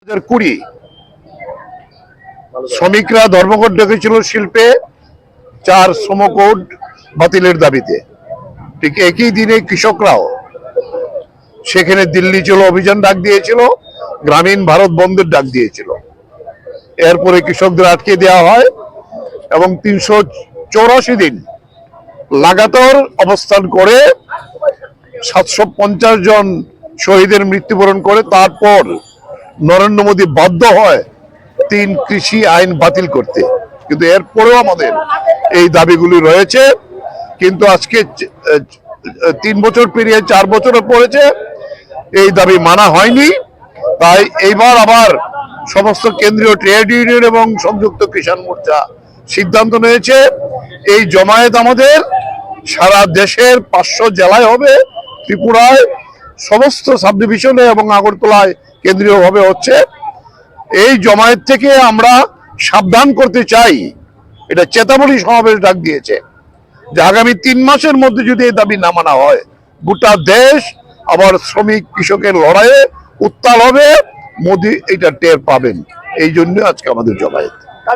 2020 শ্রমিকরা ধর্মঘট ডেকেছিল শিল্পে 4 শ্রম কোড বাতিলের দাবিতে। ঠিক একই দিনে কৃষকরাও সেখানে দিল্লি চলো অভিযান ডাক দিয়েছিল, গ্রামীণ ভারত বন্ধের ডাক দিয়েছিল। এরপরে কৃষকদের আটকে দেওয়া হয় এবং 384 দিন লাগাতার অবস্থান করে 750 জন শহীদের মৃত্যুবরণ করে তারপর নরেন্দ্র মোদী বাধ্য হয় 3 কৃষি আইন বাতিল করতে। কিন্তু এরপরেও আমাদের এই দাবিগুলি রয়েছে। কিন্তু আজকে 3 বছর পেরিয়ে 4 বছরে পড়েছে, এই দাবি মানা হয়নি। তাই এইবার আবার সমস্ত কেন্দ্রীয় ট্রেড ইউনিয়ন এবং সংযুক্ত কিষাণ মোর্চা সিদ্ধান্ত নিয়েছে এই জমায়েত আমাদের সারা দেশের 500 জেলায় হবে, ত্রিপুরায় সমস্ত সাব ডিভিশনে এবং আগরতলায় কেন্দ্রীয়ভাবে হচ্ছে। এই জমায়েত থেকে আমরা সাবধান করতে চাই, এটা চেতাবনী সমাবেশ ডাক দিয়েছে যে আগামী 3 মাসের মধ্যে যদি এই দাবি না মানা হয় গোটা দেশ আবার শ্রমিক কৃষকের লড়াইয়ে উত্তাল হবে। মোদী এটা টের পাবেন, এই জন্য আজকে আমাদের জমায়েত।